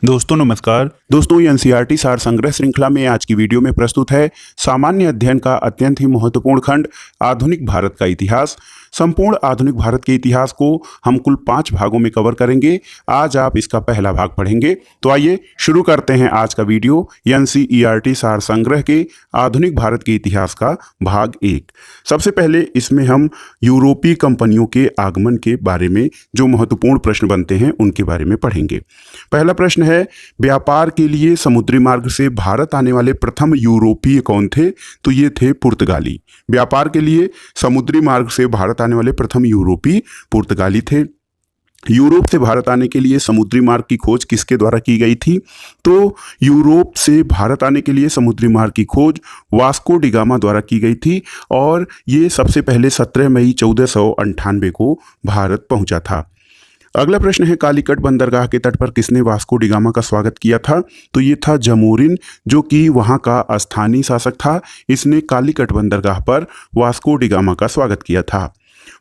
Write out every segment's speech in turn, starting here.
दोस्तों नमस्कार। दोस्तों ये एनसीईआरटी सार संग्रह श्रृंखला में आज की वीडियो में प्रस्तुत है सामान्य अध्ययन का अत्यंत ही महत्वपूर्ण खंड आधुनिक भारत का इतिहास। संपूर्ण आधुनिक भारत के इतिहास को हम कुल 5 भागों में कवर करेंगे। आज आप इसका पहला भाग पढ़ेंगे। तो आइए शुरू करते हैं आज का वीडियो एनसीईआरटी सार संग्रह के आधुनिक भारत के इतिहास का भाग 1। सबसे पहले इसमें हम यूरोपीय कंपनियों के आगमन के बारे में जो महत्वपूर्ण प्रश्न बनते हैं उनके बारे में पढ़ेंगे। पहला प्रश्न है, व्यापार के लिए समुद्री मार्ग से भारत आने वाले प्रथम यूरोपीय कौन थे? तो ये थे पुर्तगाली। व्यापार के लिए समुद्री मार्ग से भारत आने वाले प्रथम यूरोपीय पुर्तगाली थे। यूरोप से भारत आने के लिए समुद्री मार्ग की खोज किसके द्वारा की गई थी? तो यूरोप से भारत आने के लिए समुद्री मार्ग की खोज वास्को डी गामा द्वारा की गई थी और ये सबसे पहले 17 मई 1498 को भारत पहुंचा था। अगला प्रश्न है, कालीकट बंदरगाह के तट पर किसने वास्को डी गामा का स्वागत किया था? तो ये था जमोरिन, जो कि वहाँ का स्थानीय शासक था। इसने कालीकट बंदरगाह पर वास्को डी गामा का स्वागत किया था।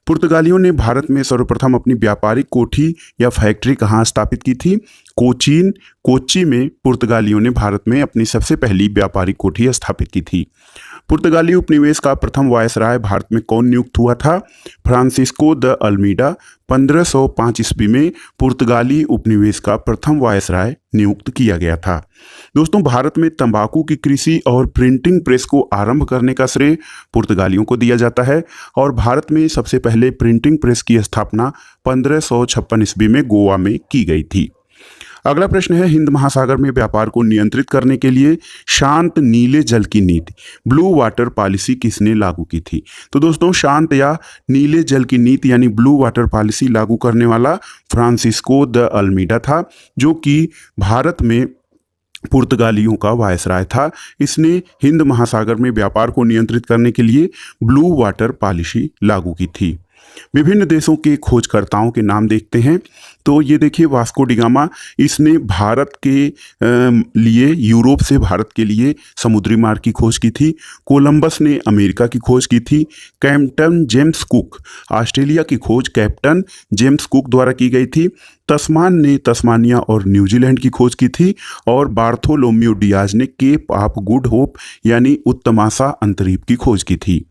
पुर्तगालियों ने भारत में सर्वप्रथम अपनी व्यापारिक कोठी या फैक्ट्री कहाँ स्थापित की थी? कोच्चि में पुर्तगालियों ने भारत में अपनी सबसे पहली व्यापारिक कोठी स्थापित की थी। पुर्तगाली उपनिवेश का प्रथम वायसराय भारत में कौन नियुक्त हुआ था? फ्रांसिस्को द अल्मीडा 1505 ईस्वी में पुर्तगाली उपनिवेश का प्रथम वायसराय नियुक्त किया गया था। दोस्तों, भारत में तंबाकू की कृषि और प्रिंटिंग प्रेस को आरंभ करने का श्रेय पुर्तगालियों को दिया जाता है और भारत में सबसे पहले प्रिंटिंग प्रेस की स्थापना 1556 ईस्वी में गोवा में की गई थी। अगला प्रश्न है, हिंद महासागर में व्यापार को नियंत्रित करने के लिए शांत नीले जल की नीति ब्लू वाटर पॉलिसी किसने लागू की थी? तो दोस्तों, शांत या नीले जल की नीति यानी ब्लू वाटर पॉलिसी लागू करने वाला फ्रांसिस्को द अल्मीडा था, जो कि भारत में पुर्तगालियों का वायसराय था। इसने हिंद महासागर में व्यापार को नियंत्रित करने के लिए ब्लू वाटर पॉलिसी लागू की थी। विभिन्न देशों के खोजकर्ताओं के नाम देखते हैं। तो ये देखिए, वास्को डी गामा, इसने भारत के लिए यूरोप से भारत के लिए समुद्री मार्ग की खोज की थी। कोलंबस ने अमेरिका की खोज की थी। कैप्टन जेम्स कुक, ऑस्ट्रेलिया की खोज कैप्टन जेम्स कुक द्वारा की गई थी। तस्मान ने तस्मानिया और न्यूजीलैंड की खोज की थी और बार्थोलोम्यू डियाज ने केप ऑफ गुड होप यानी उत्तमासा अंतरीप की खोज की थी।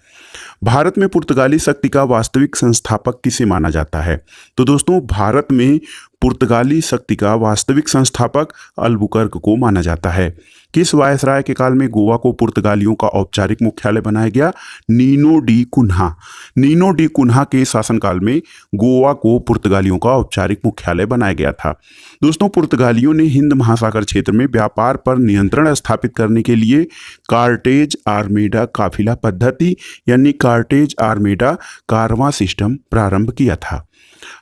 भारत में पुर्तगाली शक्ति का वास्तविक संस्थापक किसे माना जाता है? तो दोस्तों, भारत में पुर्तगाली शक्ति का वास्तविक संस्थापक अल्बुकर्क को माना जाता है। किस वायसराय के काल में गोवा को पुर्तगालियों का औपचारिक मुख्यालय बनाया गया? Nino da Cunha. Nino da Cunha के शासनकाल में गोवा को पुर्तगालियों का औपचारिक मुख्यालय बनाया गया था। दोस्तों, पुर्तगालियों ने हिंद महासागर क्षेत्र में व्यापार पर नियंत्रण स्थापित करने के लिए कार्टेज आर्मेडा काफिला पद्धति यानी कार्टेज आर्मेडा कारवां सिस्टम प्रारंभ किया था।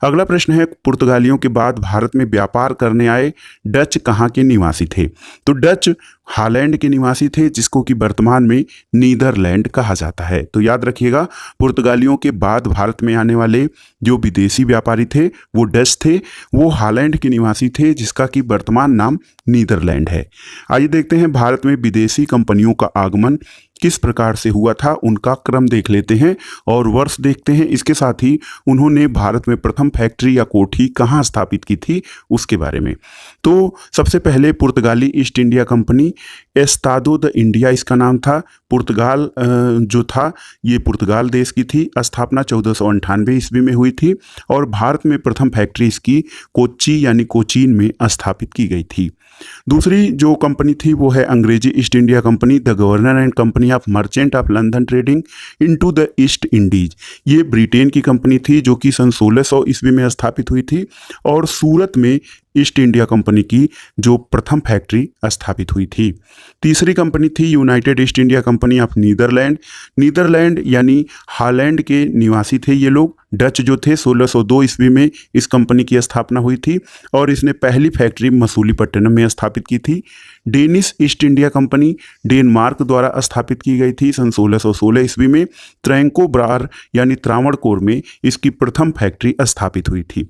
अगला प्रश्न है, पुर्तगालियों के बाद भारत में व्यापार करने आए डच कहाँ के निवासी थे? तो डच हॉलैंड के निवासी थे, जिसको कि वर्तमान में नीदरलैंड कहा जाता है। तो याद रखिएगा, पुर्तगालियों के बाद भारत में आने वाले जो विदेशी व्यापारी थे वो डच थे, वो हॉलैंड के निवासी थे, जिसका कि वर्तमान नाम नीदरलैंड है। आइए देखते हैं भारत में विदेशी कंपनियों का आगमन किस प्रकार से हुआ था, उनका क्रम देख लेते हैं और वर्ष देखते हैं। इसके साथ ही उन्होंने भारत में प्रथम फैक्ट्री या कोठी कहाँ स्थापित की थी उसके बारे में। तो सबसे पहले पुर्तगाली East India Company, Estado da India इसका नाम था। पुर्तगाल जो था ये पुर्तगाल देश की थी। स्थापना 1498 ईस्वी में हुई थी और भारत में प्रथम फैक्ट्री इसकी कोच्चि यानी कोचीन में स्थापित की गई थी। दूसरी जो कंपनी थी वो है अंग्रेजी east India Company, the governor and company of merchant of London trading into the east Indies. ये ब्रिटेन की कंपनी थी जो कि सन 1600 ईस्वी में स्थापित हुई थी और सूरत में ईस्ट इंडिया कंपनी की जो प्रथम फैक्ट्री स्थापित हुई थी। तीसरी कंपनी थी United East India Company of Netherland. Netherland यानी हॉलैंड के निवासी थे ये लोग। डच जो थे 1602 ईस्वी में इस कंपनी की स्थापना हुई थी और इसने पहली फैक्ट्री मसूलीपट्टनम में स्थापित की थी। Danish east India company Denmark द्वारा स्थापित की गई थी सन 1616 ईस्वी में। त्रैंको ब्रार यानी त्रावणकोर में इसकी प्रथम फैक्ट्री स्थापित हुई थी।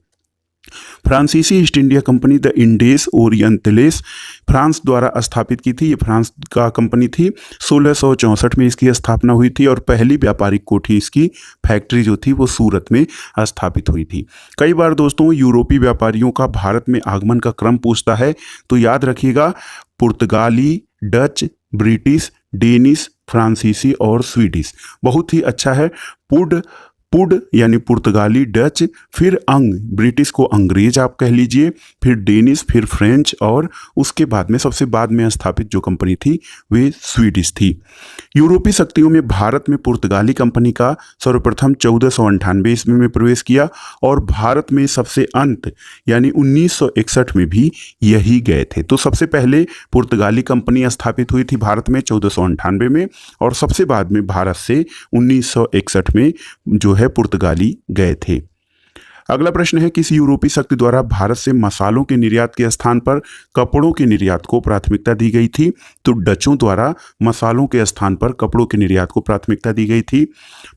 फ्रांसीसी East India Company des Indes Orientales France द्वारा स्थापित की थी। ये फ्रांस का कंपनी थी। 1664 में इसकी स्थापना हुई थी और पहली व्यापारिक कोठी इसकी फैक्ट्री जो थी वो सूरत में स्थापित हुई थी। कई बार दोस्तों यूरोपीय व्यापारियों का भारत में आगमन का क्रम पूछता है, तो याद रखिएगा पुर्तगाली, डच, ब्रिटिश, डेनिश, फ्रांसीसी और स्वीडिश। बहुत ही अच्छा है। पुड पुड यानी पुर्तगाली, डच, फिर ब्रिटिश को अंग्रेज आप कह लीजिए, फिर डेनिश, फिर फ्रेंच और उसके बाद में सबसे बाद में स्थापित जो कंपनी थी वे स्वीडिश थी। यूरोपीय शक्तियों में भारत में पुर्तगाली कंपनी का सर्वप्रथम 1498 ईस्वी में प्रवेश किया और भारत में सबसे अंत यानी 1961 में भी यही गए थे। तो सबसे पहले पुर्तगाली कंपनी स्थापित हुई थी भारत में 1498 में और सबसे बाद में भारत से 1961 में जो है पुर्तगाली गए थे। अगला प्रश्न है, किस यूरोपीय शक्ति द्वारा भारत से मसालों के निर्यात के स्थान पर कपड़ों के निर्यात को प्राथमिकता दी गई थी? तो डचों द्वारा मसालों के स्थान पर कपड़ों के निर्यात को प्राथमिकता दी गई थी।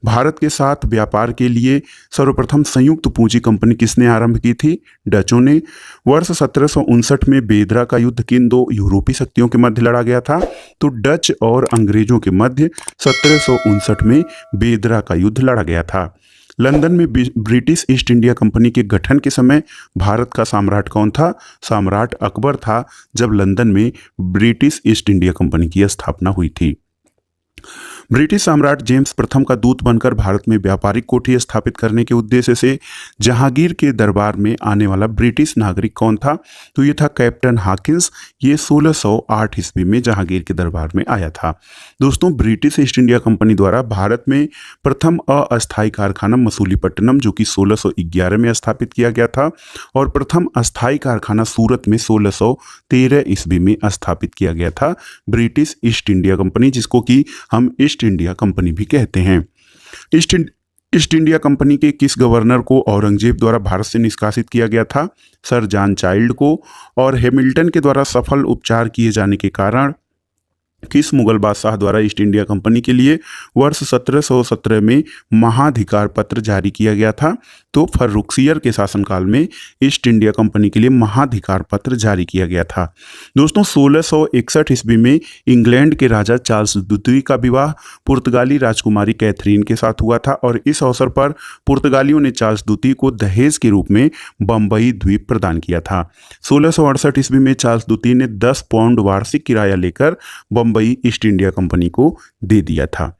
भारत के साथ व्यापार के लिए सर्वप्रथम संयुक्त पूंजी कंपनी किसने आरंभ की थी? डचों ने। वर्ष 1759 में बेदरा का युद्ध किन दो यूरोपीय शक्तियों के मध्य लड़ा गया था? तो डच और अंग्रेजों के मध्य 1759 में बेदरा का युद्ध लड़ा गया था। लंदन में ब्रिटिश ईस्ट इंडिया कंपनी के गठन के समय भारत का सम्राट कौन था? सम्राट अकबर था जब लंदन में ब्रिटिश ईस्ट इंडिया कंपनी की स्थापना हुई थी। ब्रिटिश सम्राट जेम्स प्रथम का दूत बनकर भारत में व्यापारिक कोठी स्थापित करने के उद्देश्य से जहांगीर के दरबार में आने वाला ब्रिटिश नागरिक कौन था? तो ये था कैप्टन हॉकिंस। ये 1608 ईस्वी में जहांगीर के दरबार में आया था। दोस्तों, ब्रिटिश ईस्ट इंडिया कंपनी द्वारा भारत में प्रथम अस्थायी कारखाना मसूलीपट्टनम जो कि 1611 में स्थापित किया गया था और प्रथम अस्थायी कारखाना सूरत में 1613 ईस्वी में स्थापित किया गया था। ब्रिटिश ईस्ट इंडिया कंपनी, जिसको कि हम ईस्ट इंडिया कंपनी भी कहते हैं। ईस्ट इंडिया कंपनी के किस गवर्नर को औरंगजेब द्वारा भारत से निष्कासित किया गया था? सर जॉन चाइल्ड को। और हैमिल्टन के द्वारा सफल उपचार किए जाने के कारण किस मुगल बादशाह द्वारा ईस्ट इंडिया कंपनी के लिए वर्ष 1717 में महाधिकार पत्र जारी किया गया था? तो फर्रुखसियर के शासनकाल में ईस्ट इंडिया कंपनी के लिए महाधिकार पत्र जारी किया गया था। दोस्तों, 1661 ईस्वी में इंग्लैंड के राजा चार्ल्स द्वितीय का विवाह पुर्तगाली राजकुमारी कैथरीन के साथ हुआ था और इस अवसर पर पुर्तगालियों ने चार्ल्स द्वितीय को दहेज के रूप में बम्बई द्वीप प्रदान किया था। 1668 ईस्वी में चार्ल्स द्वितीय ने 10 पाउंड वार्षिक किराया लेकर बम्बई ईस्ट इंडिया कंपनी को दे दिया था।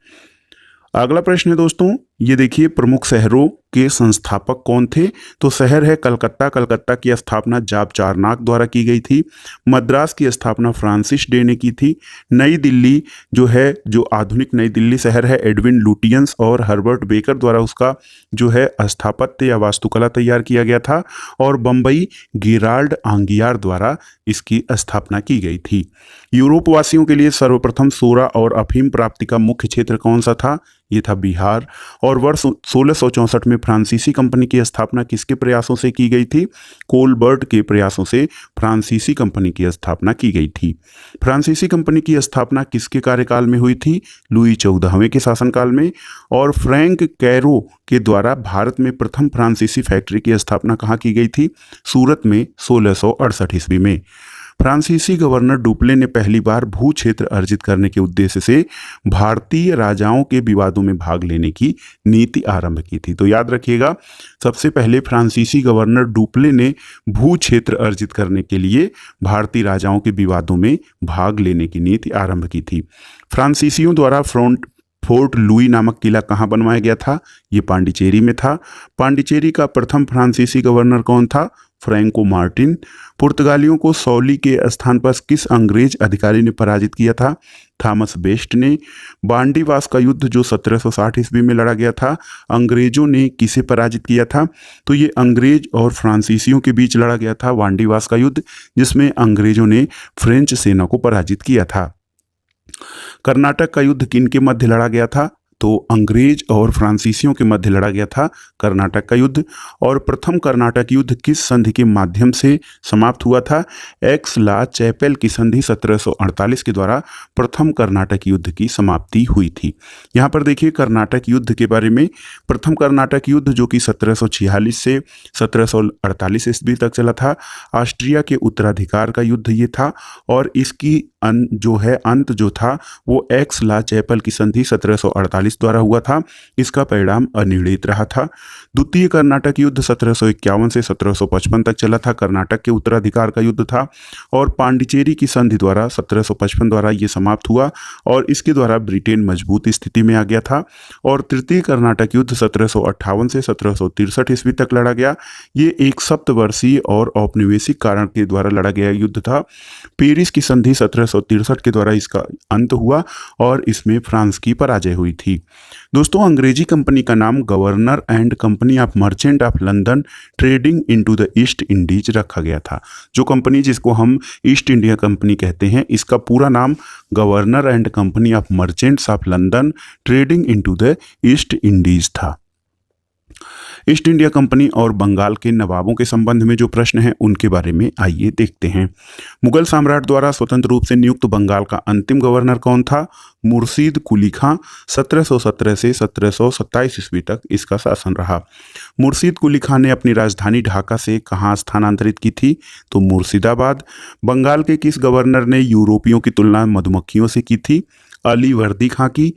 अगला प्रश्न है दोस्तों, ये देखिए, प्रमुख शहरों के संस्थापक कौन थे? तो शहर है कलकत्ता। कलकत्ता की स्थापना जाप चारनाक द्वारा की गई थी। मद्रास की स्थापना फ्रांसिस डे ने की थी। नई दिल्ली जो है, जो आधुनिक नई दिल्ली शहर है, एडविन लुटियंस और हर्बर्ट बेकर द्वारा उसका जो है स्थापत्य या वास्तुकला तैयार किया गया था। और बम्बई गेराल्ड आंगियार द्वारा इसकी स्थापना की गई थी। यूरोप वासियों के लिए सर्वप्रथम सोरा और अफीम प्राप्ति का मुख्य क्षेत्र कौन सा था? ये था बिहार। और वर्ष 1664 में फ्रांसीसी कंपनी की स्थापना किसके प्रयासों से की गई थी? कोलबर्ट के प्रयासों से फ्रांसीसी कंपनी की स्थापना की गई थी। फ्रांसीसी कंपनी की स्थापना किसके कार्यकाल में हुई थी? लुई 14वें के शासनकाल में। और फ्रैंक कैरो के द्वारा भारत में प्रथम फ्रांसीसी फैक्ट्री की स्थापना कहाँ की गई थी? सूरत में 1668 ईस्वी में। फ्रांसीसी गवर्नर डुप्ले ने पहली बार भू क्षेत्र अर्जित करने के उद्देश्य से भारतीय राजाओं के विवादों में भाग लेने की नीति आरंभ की थी। तो याद रखिएगा, सबसे पहले फ्रांसीसी गवर्नर डुप्ले ने भू क्षेत्र अर्जित करने के लिए भारतीय राजाओं के विवादों में भाग लेने की नीति आरंभ की थी। फ्रांसीसियों द्वारा फोर्ट लुई नामक किला कहाँ बनवाया गया था? ये पांडिचेरी में था। पांडिचेरी का प्रथम फ्रांसीसी गवर्नर कौन था? Franco Martin. पुर्तगालियों को सौली के स्थान पर किस अंग्रेज अधिकारी ने पराजित किया था? थॉमस बेस्ट ने। बांडीवास का युद्ध जो 1760 ईस्वी में लड़ा गया था, अंग्रेजों ने किसे पराजित किया था? तो ये अंग्रेज और फ्रांसीसियों के बीच लड़ा गया था बांडीवास का युद्ध, जिसमें अंग्रेजों ने फ्रेंच सेना को पराजित किया था। कर्नाटक का युद्ध किन के मध्य लड़ा गया था? तो अंग्रेज और फ्रांसीसियों के मध्य लड़ा गया था कर्नाटक का युद्ध। और प्रथम कर्नाटक युद्ध किस संधि के माध्यम से समाप्त हुआ था? एक्स ला चैपेल की संधि 1748 के द्वारा प्रथम कर्नाटक युद्ध की समाप्ति हुई थी। यहाँ पर देखिए कर्नाटक युद्ध के बारे में। प्रथम कर्नाटक युद्ध जो कि 1746 से 1748 ईस्वी तक चला था, ऑस्ट्रिया के उत्तराधिकार का युद्ध ये था। और इसकी अंत जो था वो एक्स ला चैपल की संधि 1748 द्वारा हुआ था। इसका परिणाम अनिर्णित रहा था। द्वितीय कर्नाटक युद्ध 1751 से 1755 तक चला था, कर्नाटक के उत्तराधिकार का युद्ध था। और पांडिचेरी की संधि द्वारा 1755 द्वारा ये समाप्त हुआ और इसके द्वारा ब्रिटेन मजबूत स्थिति में आ गया था। और तृतीय कर्नाटक युद्ध 1758 से 1763 ईस्वी तक लड़ा गया। ये एक सप्तवर्षीय और औपनिवेशिक कारण के द्वारा लड़ा गया युद्ध था। पेरिस की संधि 1763 के द्वारा इसका अंत हुआ और इसमें फ्रांस की पराजय हुई थी। दोस्तों, अंग्रेजी कंपनी का नाम governor and company of merchant of London trading into the east Indies रखा गया था। जो कंपनी जिसको हम ईस्ट इंडिया कंपनी कहते हैं, इसका पूरा नाम governor and company of merchants of London trading into the east Indies था। ईस्ट इंडिया कंपनी और बंगाल के नवाबों के संबंध में जो प्रश्न हैं उनके बारे में आइए देखते हैं। मुगल सम्राट द्वारा स्वतंत्र रूप से नियुक्त बंगाल का अंतिम गवर्नर कौन था? मुर्शीद कुली खां। 1717 से 1727 ईस्वी तक इसका शासन रहा। मुर्शीद कुली खां ने अपनी राजधानी ढाका से कहाँ स्थानांतरित की थी? तो मुर्शिदाबाद। बंगाल के किस गवर्नर ने यूरोपियों की तुलना मधुमक्खियों से की थी? अली वर्दी खां की।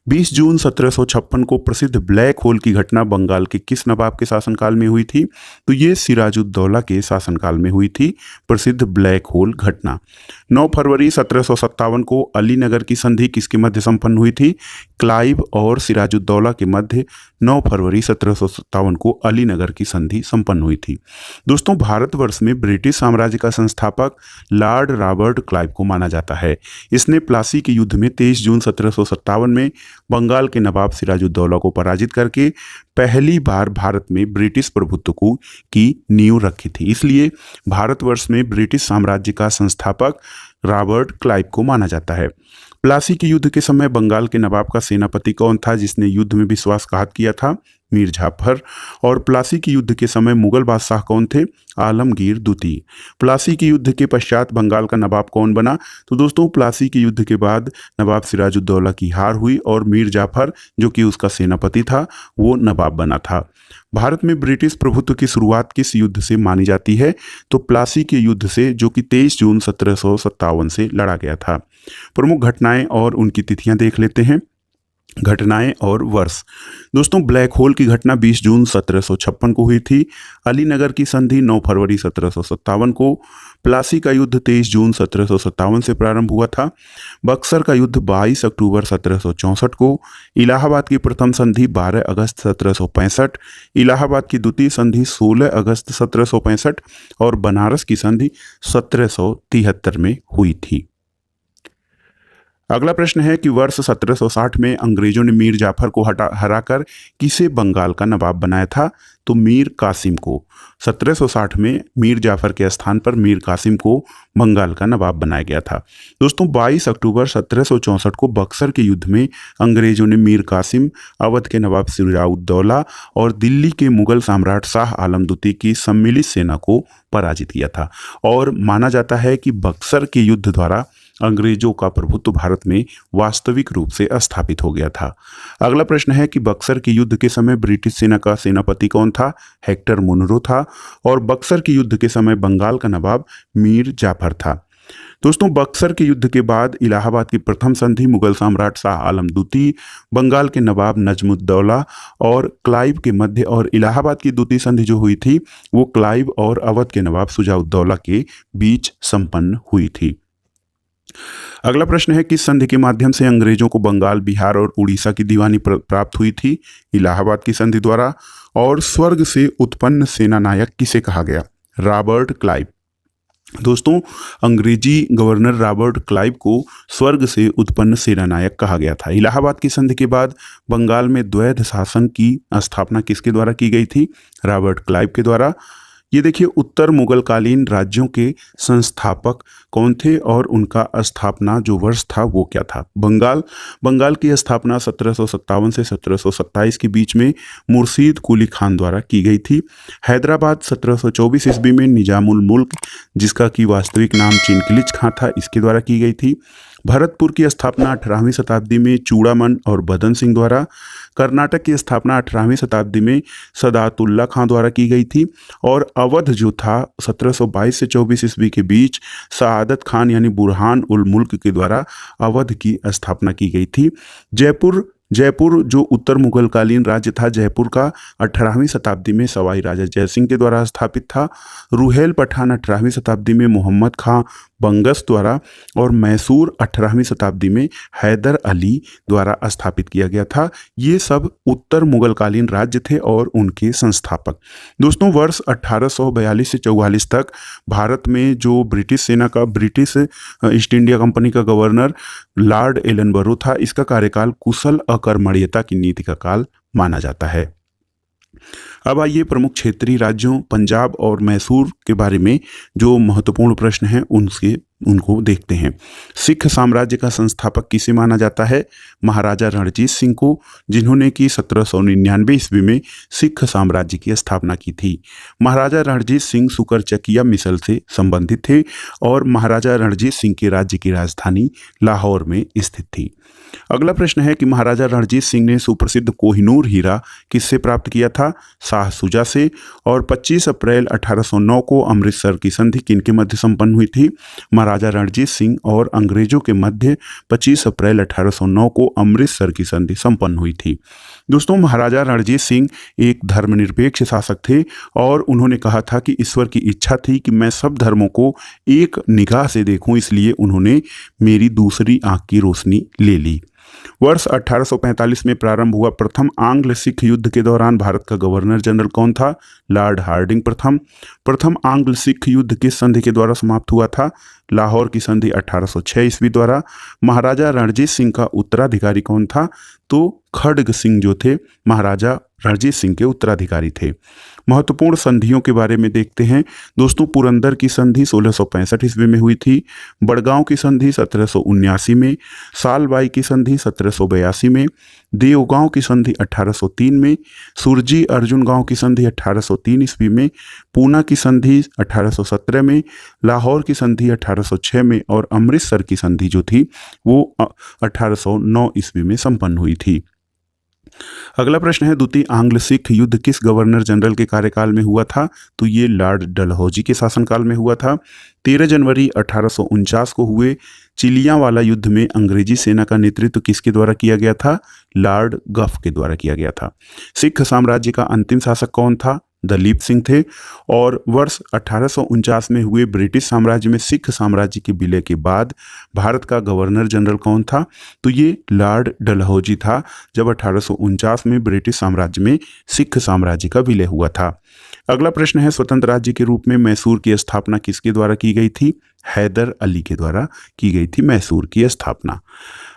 20 जून 1756 को प्रसिद्ध ब्लैक होल की घटना बंगाल के किस नवाब के शासनकाल में हुई थी? तो ये सिराजुद्दौला के शासनकाल में हुई थी प्रसिद्ध ब्लैक होल घटना। 9 फरवरी 1757 को अलीनगर की संधि किसके मध्य संपन्न हुई थी? क्लाइव और सिराजुद्दौला के मध्य 9 फरवरी 1757 को अलीनगर की संधि संपन्न हुई थी। दोस्तों, भारतवर्ष में ब्रिटिश साम्राज्य का संस्थापक लॉर्ड रॉबर्ट क्लाइव को माना जाता है। इसने प्लासी के युद्ध में 23 जून 1757 में बंगाल के नवाब सिराजुद्दौला को पराजित करके पहली बार भारत में ब्रिटिश प्रभुत्व की नींव रखी थी। इसलिए भारतवर्ष में ब्रिटिश साम्राज्य का संस्थापक रॉबर्ट क्लाइव को माना जाता है। प्लासी के युद्ध के समय बंगाल के नवाब का सेनापति कौन था जिसने युद्ध में विश्वासघात किया था? मीर जाफर। और प्लासी के युद्ध के समय मुगल बादशाह कौन थे? आलमगीर द्वितीय। प्लासी के युद्ध के पश्चात बंगाल का नवाब कौन बना? तो दोस्तों, प्लासी के युद्ध के बाद नवाब सिराजुद्दौला की हार हुई और मीर जाफर जो कि उसका सेनापति था वो नवाब बना था। भारत में ब्रिटिश प्रभुत्व की शुरुआत किस युद्ध से मानी जाती है? तो प्लासी के युद्ध से, जो कि 23 जून 1757 से लड़ा गया था। प्रमुख घटनाएं और उनकी तिथियां देख लेते हैं। घटनाएं और वर्ष। दोस्तों, ब्लैक होल की घटना 20 जून 1756 को हुई थी। अलीनगर की संधि 9 फरवरी 1757 को। प्लासी का युद्ध 23 जून 1757 से प्रारंभ हुआ था। बक्सर का युद्ध 22 अक्टूबर 1764 को। इलाहाबाद की प्रथम संधि 12 अगस्त 1765। इलाहाबाद की द्वितीय संधि 16 अगस्त 1765 और बनारस की संधि 1773 में हुई थी। अगला प्रश्न है कि वर्ष 1760 में अंग्रेजों ने मीर जाफर को हराकर किसे बंगाल का नवाब बनाया था? तो मीर कासिम को। 1760 में मीर जाफर के स्थान पर मीर कासिम को बंगाल का नवाब बनाया गया था। दोस्तों, 22 अक्टूबर 1764 को बक्सर के युद्ध में अंग्रेजों ने मीर कासिम, अवध के नवाब सिराजुद्दौला और दिल्ली के मुगल सम्राट शाह आलम द्वितीय की सम्मिलित सेना को पराजित किया था। और माना जाता है कि बक्सर के युद्ध द्वारा अंग्रेजों का प्रभुत्व भारत में वास्तविक रूप से स्थापित हो गया था। अगला प्रश्न है कि बक्सर के युद्ध के समय ब्रिटिश सेना का सेनापति कौन था? हेक्टर मुनरो था। और बक्सर के युद्ध के समय बंगाल का नवाब मीर जाफर था। दोस्तों, बक्सर के युद्ध के बाद इलाहाबाद की प्रथम संधि मुगल सम्राट शाह आलम द्वितीय, बंगाल के नवाब नजमुद्दौला और क्लाइव के मध्य, और इलाहाबाद की द्वितीय संधि जो हुई थी वो क्लाइव और अवध के नवाब शुजाउद्दौला के बीच संपन्न हुई थी। अगला प्रश्न है किस संधि के माध्यम से अंग्रेजों को बंगाल, बिहार और उड़ीसा की दीवानी प्राप्त हुई थी? इलाहाबाद की संधि द्वारा। और स्वर्ग से उत्पन्न सेनानायक किसे कहा गया? Robert Clive. दोस्तों, अंग्रेजी गवर्नर रॉबर्ट क्लाइव को स्वर्ग से उत्पन्न सेनानायक कहा गया था। इलाहाबाद की संधि के बाद बंगाल में द्वैध शासन की स्थापना किसके द्वारा की गई थी? रॉबर्ट क्लाइव के द्वारा। ये देखिए उत्तर मुगलकालीन राज्यों के संस्थापक कौन थे और उनका स्थापना जो वर्ष था वो क्या था। बंगाल की स्थापना 1757 से 1727 के बीच में मुर्शीद कुली खान द्वारा की गई थी। हैदराबाद 1724 ईस्वी में निजामुल मुल्क, जिसका कि वास्तविक नाम चिनकिलिच खां था, इसके द्वारा की गई थी। भरतपुर की स्थापना 18वीं शताब्दी में चूड़ामन और बदन सिंह द्वारा। कर्नाटक की स्थापना 18वीं शताब्दी में सदातुल्ला खां द्वारा की गई थी। और अवध जो था 1722 से 24 ईस्वी के बीच सआदत खान यानी बुरहान उल मुल्क के द्वारा अवध की स्थापना की गई थी। जयपुर जो उत्तर मुगलकालीन राज्य था, जयपुर का 18वीं शताब्दी में सवाई राजा जयसिंह के द्वारा स्थापित था। रुहेल पठान 18वीं शताब्दी में मोहम्मद खां बंगस द्वारा और मैसूर 18वीं शताब्दी में हैदर अली द्वारा स्थापित किया गया था। ये सब उत्तर मुगलकालीन राज्य थे और उनके संस्थापक। दोस्तों वर्ष 1842 से 44 तक भारत में जो ब्रिटिश ईस्ट इंडिया कंपनी का गवर्नर लॉर्ड एलनबरो था, इसका कार्यकाल कुशल अकर्मण्यता की नीति का काल माना जाता है। अब आइए प्रमुख क्षेत्रीय राज्यों पंजाब और मैसूर के बारे में जो महत्वपूर्ण प्रश्न हैं उनको देखते हैं। सिख साम्राज्य का संस्थापक किसे माना जाता है? महाराजा रणजीत सिंह को, जिन्होंने कि 1799 ईस्वी में सिख साम्राज्य की स्थापना की थी। महाराजा रणजीत सिंह सुकरचकिया मिसल से संबंधित थे और महाराजा रणजीत सिंह के राज्य की राजधानी लाहौर में स्थित थी। अगला प्रश्न है कि महाराजा रणजीत सिंह ने सुप्रसिद्ध कोहिनूर हीरा किससे प्राप्त किया था? शाह शुजा से। और 25 अप्रैल 1809 को अमृतसर की संधि किनके मध्य संपन्न हुई थी? महाराजा रणजीत सिंह और अंग्रेजों के मध्य 25 अप्रैल 1809 को अमृतसर की संधि संपन्न हुई थी। दोस्तों महाराजा रणजीत सिंह एक धर्मनिरपेक्ष शासक थे और उन्होंने कहा था कि ईश्वर की इच्छा थी कि मैं सब धर्मों को एक निगाह से देखूं, इसलिए उन्होंने मेरी दूसरी आंख की रोशनी ले ली। वर्ष 1845 में प्रारंभ हुआ प्रथम आंग्ल सिख युद्ध के दौरान भारत का गवर्नर जनरल कौन था? लॉर्ड हार्डिंग प्रथम आंग्ल सिख युद्ध किस संधि के द्वारा समाप्त हुआ था? लाहौर की संधि 1806 ईस्वी द्वारा। महाराजा रणजीत सिंह का उत्तराधिकारी कौन था? तो खड़ग सिंह जो थे महाराजा रणजीत सिंह के उत्तराधिकारी थे। महत्वपूर्ण संधियों के बारे में देखते हैं। दोस्तों पुरंदर की संधि 1665 ईस्वी में हुई थी। बड़गांव की संधि 1779 में। सालबाई की संधि 1782 में। देवगांव की संधि 1803 में। सुरजी अर्जुन गांव की संधि 1803 ईस्वी में। पूना की संधि 1817 में। लाहौर की संधि 1806 में और अमृतसर की संधि जो थी वो 1809 ईस्वी में संपन्न हुई थी। अगला प्रश्न है द्वितीय आंग्ल सिख युद्ध किस गवर्नर जनरल के कार्यकाल में हुआ था? तो ये लॉर्ड डलहौजी के शासनकाल में हुआ था। 13 जनवरी 1849 को हुए चिलियांवाला युद्ध में अंग्रेजी सेना का नेतृत्व किसके द्वारा किया गया था? लॉर्ड गफ के द्वारा किया गया था। सिख साम्राज्य का अंतिम शासक कौन था? दलीप सिंह थे। और वर्ष 1849 में हुए ब्रिटिश साम्राज्य में सिख साम्राज्य के विलय के बाद भारत का गवर्नर जनरल कौन था? तो ये लॉर्ड डलहौजी था, जब 1849 में ब्रिटिश साम्राज्य में सिख साम्राज्य का विलय हुआ था। अगला प्रश्न है स्वतंत्र राज्य के रूप में मैसूर की स्थापना किसके द्वारा की गई थी? हैदर अली के द्वारा की गई थी मैसूर की स्थापना।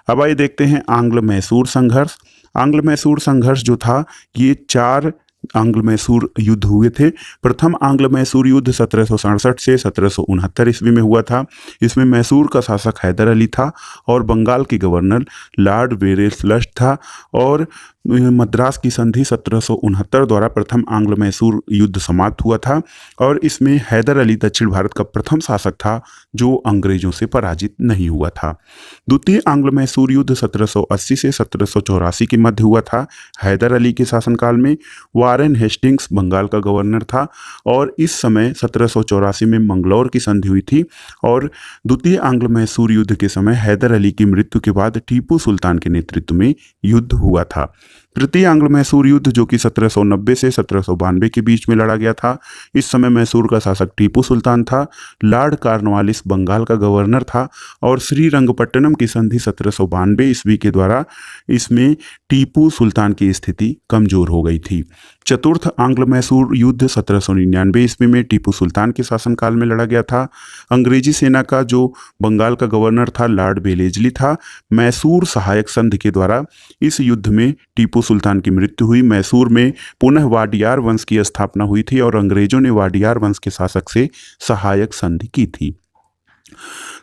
अब आइए देखते हैं आंग्ल मैसूर संघर्ष। आंग्ल मैसूर संघर्ष जो था ये 4 आंग्ल मैसूर युद्ध हुए थे। प्रथम आंग्ल मैसूर युद्ध 1767 से 1769 ईस्वी में हुआ था। इसमें मैसूर का शासक हैदर अली था और बंगाल के गवर्नर लॉर्ड वेरेस्लस्ट था। और मद्रास की संधि 1769 द्वारा प्रथम आंग्ल मैसूर युद्ध समाप्त हुआ था और इसमें हैदर अली दक्षिण भारत का प्रथम शासक था जो अंग्रेजों से पराजित नहीं हुआ था। द्वितीय आंग्ल मैसूर युद्ध 1780 से 1784 के मध्य हुआ था। हैदर अली के शासनकाल में वारेन हेस्टिंग्स बंगाल का गवर्नर था और इस समय 1784 में मंगलौर की संधि हुई थी। और द्वितीय आंग्ल मैसूर युद्ध के समय हैदर अली की मृत्यु के बाद टीपू सुल्तान के नेतृत्व में युद्ध हुआ था। तृतीय आंग्ल मैसूर युद्ध जो कि 1790 से 1792 के बीच में लड़ा गया था, इस समय मैसूर का शासक टीपू सुल्तान था। लॉर्ड कॉर्नवालिस बंगाल का गवर्नर था और श्रीरंगपट्टनम की संधि 1792 ईस्वी के द्वारा इसमें टीपू सुल्तान की स्थिति कमजोर हो गई थी। चतुर्थ आंग्ल मैसूर युद्ध 1799 ईस्वी में टीपू सुल्तान के शासनकाल में लड़ा गया था। अंग्रेजी सेना का जो बंगाल का गवर्नर था लॉर्ड वेलेजली था। मैसूर सहायक संधि के द्वारा इस युद्ध में टीपू टीपू सुल्तान की मृत्यु हुई, मैसूर में पुनः वाडियार वंश की स्थापना हुई थी और अंग्रेजों ने वाडियार वंश के शासक से सहायक संधि की थी।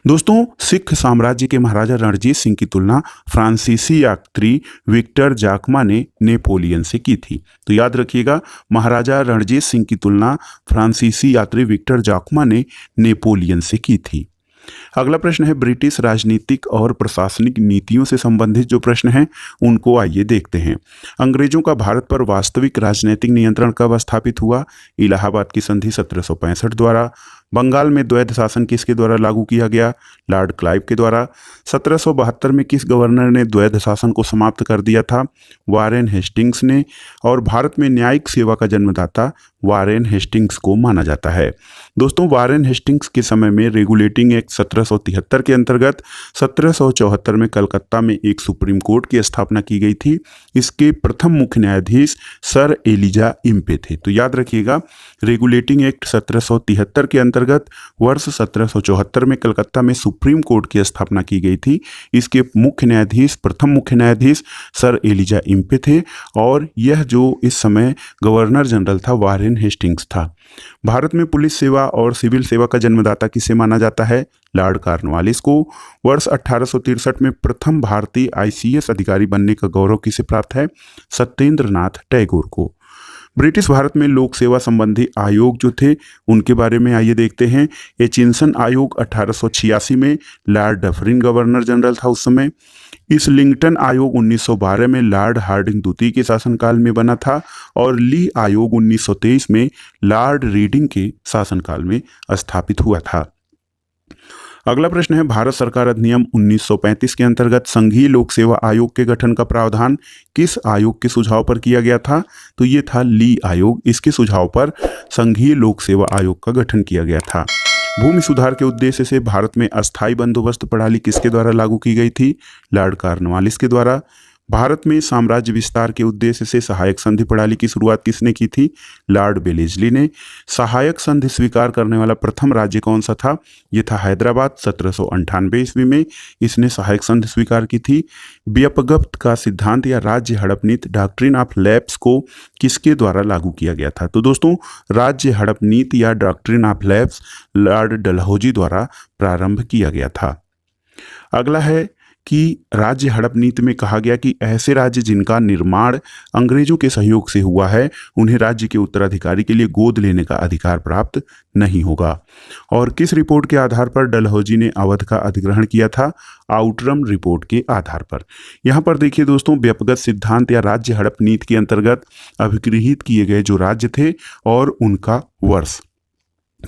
दोस्तों, सिख साम्राज्य के महाराजा रणजीत सिंह की तुलना फ्रांसीसी यात्री विक्टर जाकमा ने नेपोलियन से की थी। तो याद रखिएगा, महाराजा रणजीत सिंह की तुलना फ्रांसीसी यात्री विक्टर जाकमा ने नेपोलियन से की थी। अगला प्रश्न है ब्रिटिश राजनीतिक और प्रशासनिक नीतियों से संबंधित जो प्रश्न हैं उनको आइए देखते हैं। अंग्रेजों का भारत पर वास्तविक राजनीतिक नियंत्रण कब स्थापित हुआ? इलाहाबाद की संधि 1765 द्वारा। बंगाल में द्वैध शासन किसके द्वारा लागू किया गया? लॉर्ड क्लाइव के द्वारा। 1772 में किस गवर्नर ने द्वैध शासन को समाप्त कर दिया था? वारेन हेस्टिंग्स ने। और भारत में न्यायिक सेवा का जन्मदाता वारेन हेस्टिंग्स को माना जाता है। दोस्तों, वारेन हेस्टिंग्स के समय में रेगुलेटिंग एक्ट 1773 के अंतर्गत 1774 में कलकत्ता में एक सुप्रीम कोर्ट की स्थापना की गई थी। इसके प्रथम मुख्य न्यायाधीश सर एलिजा इम्पे थे। तो याद रखिएगा, रेगुलेटिंग एक्ट 1773 के अंतर्गत वर्ष 1774 में कलकत्ता में सुप्रीम कोर्ट की स्थापना की गई थी। इसके प्रथम मुख्य न्यायाधीश सर एलिजा इम्पे थे और यह जो इस समय गवर्नर जनरल था वारेन हेस्टिंग्स था। भारत में पुलिस सेवा और सिविल सेवा का जन्मदाता किसे माना जाता है? लॉर्ड कॉर्नवालिस को। वर्ष 1863 में प्रथम भारतीय ICS अधिकारी बनने का गौरव किसे प्राप्त है? सत्येंद्र नाथ टैगोर को। ब्रिटिश भारत में लोक सेवा संबंधी आयोग जो थे उनके बारे में आइए देखते हैं। एचिंसन आयोग 1886 में लॉर्ड डफरिन गवर्नर जनरल था उस समय। इस्लिंगटन आयोग 1912 में लॉर्ड हार्डिंग द्वितीय के शासनकाल में बना था और ली आयोग 1923 में लॉर्ड रीडिंग के शासनकाल में स्थापित हुआ था। अगला प्रश्न है भारत सरकार अधिनियम 1935 के अंतर्गत संघीय लोक सेवा आयोग के गठन का प्रावधान किस आयोग के सुझाव पर किया गया था? तो ये था ली आयोग। इसके सुझाव पर संघीय लोक सेवा आयोग का गठन किया गया था। भूमि सुधार के उद्देश्य से भारत में अस्थायी बंदोबस्त प्रणाली किसके द्वारा लागू की गई थी? लॉर्ड कॉर्नवालिस के द्वारा। भारत में साम्राज्य विस्तार के उद्देश्य से सहायक संधि प्रणाली की शुरुआत किसने की थी? लॉर्ड वेलेस्ली ने। सहायक संधि स्वीकार करने वाला प्रथम राज्य कौन सा था? यह था हैदराबाद। 1798 ईस्वी में इसने सहायक संधि स्वीकार की थी। व्यापगत का सिद्धांत या राज्य हड़प नीति डॉक्ट्रिन ऑफ लैप्स को किसके द्वारा लागू किया गया था? तो दोस्तों, राज्य हड़प नीति या doctrine of lapse Lord Dalhousie द्वारा प्रारंभ किया गया था। अगला है कि राज्य हड़प नीति में कहा गया कि ऐसे राज्य जिनका निर्माण अंग्रेजों के सहयोग से हुआ है उन्हें राज्य के उत्तराधिकारी के लिए गोद लेने का अधिकार प्राप्त नहीं होगा। और किस रिपोर्ट के आधार पर डलहौजी ने अवध का अधिग्रहण किया था? आउटरम रिपोर्ट के आधार पर। यहाँ पर देखिए दोस्तों, व्यापगत सिद्धांत या राज्य हड़प नीति के अंतर्गत अभिगृहित किए गए जो राज्य थे और उनका वर्ष।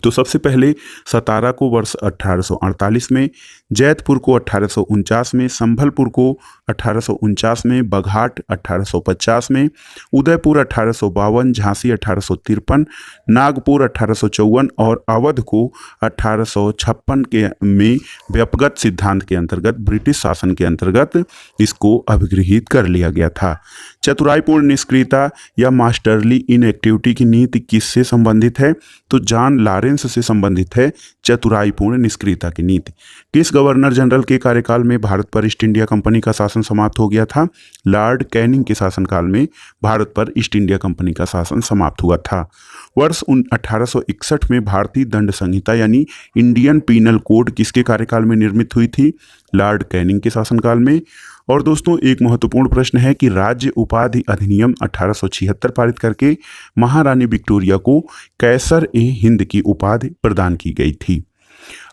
तो सबसे पहले सतारा को वर्ष 1848 में, जैतपुर को 1849 में, संभलपुर को 1849 में, बघाट 1850 में, उदयपुर 1852, झांसी 1853, नागपुर 1854 और अवध को 1856 के में व्यापगत सिद्धांत के अंतर्गत ब्रिटिश शासन के अंतर्गत इसको अभिगृहित कर लिया गया था। चतुराईपूर्ण निष्क्रियता या मास्टरली इनएक्टिविटी की नीति किससे संबंधित है? तो जॉन लॉरेंस से संबंधित है चतुराईपूर्ण निष्क्रियता की नीति। किस गवर्नर जनरल के कार्यकाल में भारत पर ईस्ट इंडिया कंपनी का शासन समाप्त हो गया था? लॉर्ड कैनिंग के शासनकाल में भारत पर ईस्ट इंडिया कंपनी का शासन समाप्त हुआ था। वर्ष 1861 में भारतीय दंड संहिता यानी इंडियन पीनल कोड किसके कार्यकाल में निर्मित हुई थी? लॉर्ड कैनिंग के शासनकाल में। और दोस्तों, एक महत्वपूर्ण प्रश्न है कि राज्य उपाधि अधिनियम 1876 पारित करके महारानी विक्टोरिया को कैसर ए हिंद की उपाधि प्रदान की गई थी।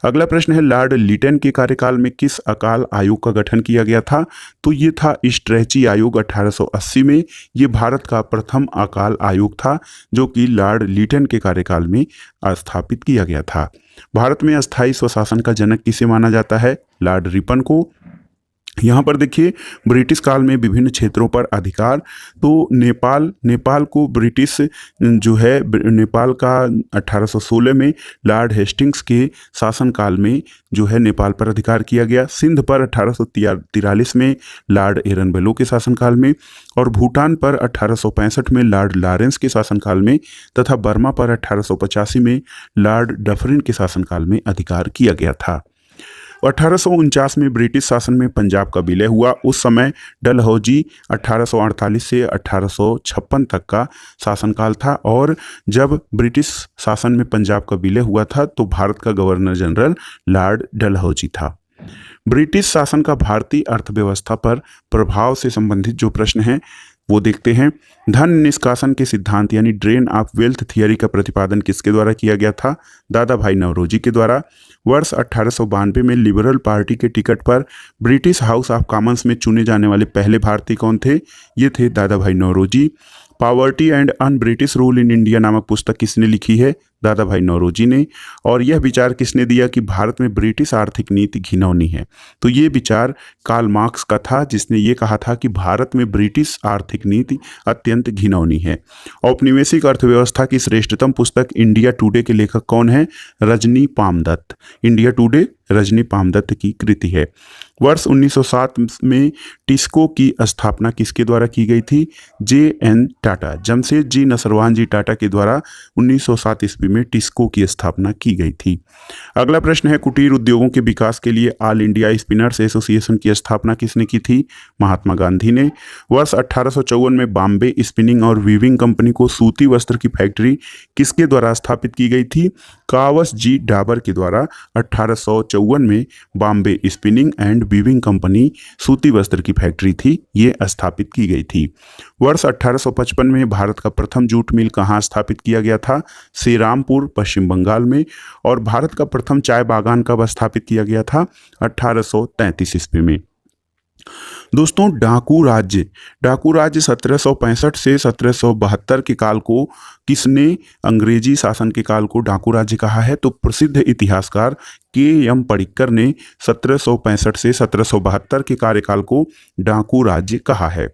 अगला प्रश्न है लॉर्ड लिटन के कार्यकाल में किस अकाल आयोग का गठन किया गया था? तो ये था स्ट्रेची आयोग 1880 में। ये भारत का प्रथम अकाल आयोग था जो कि लॉर्ड लिटन के कार्यकाल में स्थापित किया गया था। भारत में अस्थायी स्वशासन का जनक किसे माना जाता है? लॉर्ड रिपन को। यहाँ पर देखिए, ब्रिटिश काल में विभिन्न क्षेत्रों पर अधिकार, तो नेपाल को ब्रिटिश जो है नेपाल का 1816 में लॉर्ड हेस्टिंग्स के शासनकाल में जो है नेपाल पर अधिकार किया गया। सिंध पर 1843 में लॉर्ड एरनबेलो के शासनकाल में, और भूटान पर 1865 में लॉर्ड लॉरेंस के शासनकाल में, तथा बर्मा पर 1885 में लॉर्ड डफरिन के शासनकाल में अधिकार किया गया था। 1849 में ब्रिटिश शासन में पंजाब का विलय हुआ। उस समय डलहौजी 1848 से 1856 तक का शासनकाल था और जब ब्रिटिश शासन में पंजाब का विलय हुआ था तो भारत का गवर्नर जनरल लॉर्ड डलहौजी था। ब्रिटिश शासन का भारतीय अर्थव्यवस्था पर प्रभाव से संबंधित जो प्रश्न हैं वो देखते हैं। धन निष्कासन के सिद्धांत यानी ड्रेन ऑफ वेल्थ थियरी का प्रतिपादन किसके द्वारा किया गया था? दादा भाई नौरोजी के द्वारा। वर्ष 1892 में लिबरल पार्टी के टिकट पर ब्रिटिश हाउस ऑफ कॉमन्स में चुने जाने वाले पहले भारतीय कौन थे? ये थे Dadabhai Naoroji. Poverty and un British rule in India नामक पुस्तक किसने लिखी है? दादा भाई नौरोजी ने। और यह विचार किसने दिया कि भारत में ब्रिटिश आर्थिक नीति घिनौनी है? तो ये विचार कार्ल मार्क्स का था, जिसने ये कहा था कि भारत में ब्रिटिश आर्थिक नीति अत्यंत घिनौनी है। औपनिवेशिक अर्थव्यवस्था की श्रेष्ठतम पुस्तक इंडिया टुडे के लेखक कौन है? रजनी पामदत्त। इंडिया टुडे रजनी पामदत्त की कृति है। वर्ष 1907 में टिस्को की स्थापना किसके द्वारा की गई थी? J.N. टाटा, जमशेद जी नसरवान जी टाटा के द्वारा 1907 ईस्वी में टिस्को की स्थापना की गई थी। अगला प्रश्न है, कुटीर उद्योगों के विकास के लिए ऑल इंडिया स्पिनर्स एसोसिएशन की स्थापना किसने की थी? महात्मा गांधी ने। वर्ष 1854 में बॉम्बे स्पिनिंग और वीविंग कंपनी को सूती वस्त्र की फैक्ट्री किसके द्वारा स्थापित की गई थी? कावस जी डाबर के द्वारा 1854 में Bombay spinning and weaving company सूती वस्त्र की फैक्ट्री थी, ये स्थापित की गई थी। वर्ष 1855 में भारत का प्रथम जूट मिल कहाँ स्थापित किया गया था? श्रीरामपुर, पश्चिम बंगाल में। और भारत का प्रथम चाय बागान कब स्थापित किया गया था? 1833 ईस्वी में। दोस्तों, डाकू राज्य 1765 से 1772 के काल को किसने अंग्रेजी शासन के काल को डाकू राज्य कहा है? तो प्रसिद्ध इतिहासकार K.M. पडिक्कर ने 1765 से 1772 के कार्यकाल को डाकू राज्य कहा है।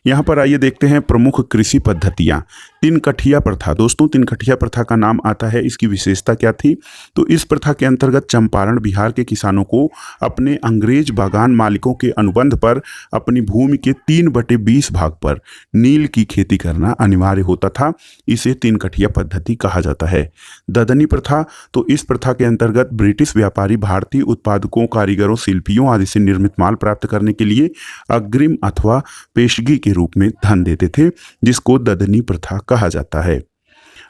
यहाँ पर आइए देखते हैं प्रमुख कृषि पद्धतियाँ। तिनकठिया प्रथा। दोस्तों, तिनकठिया प्रथा का नाम आता है, इसकी विशेषता क्या थी? तो इस प्रथा के अंतर्गत चंपारण बिहार के किसानों को अपने अंग्रेज बागान मालिकों के अनुबंध पर अपनी भूमि के 3/20 भाग पर नील की खेती करना अनिवार्य होता था। इसे तिनकठिया पद्धति कहा जाता है। ददनी प्रथा। तो इस प्रथा के अंतर्गत ब्रिटिश व्यापारी भारतीय उत्पादकों, कारीगरों, शिल्पियों आदि से निर्मित माल प्राप्त करने के लिए अग्रिम अथवा पेशगी के रूप में धन देते थे, जिसको ददनी प्रथा कहा जाता है।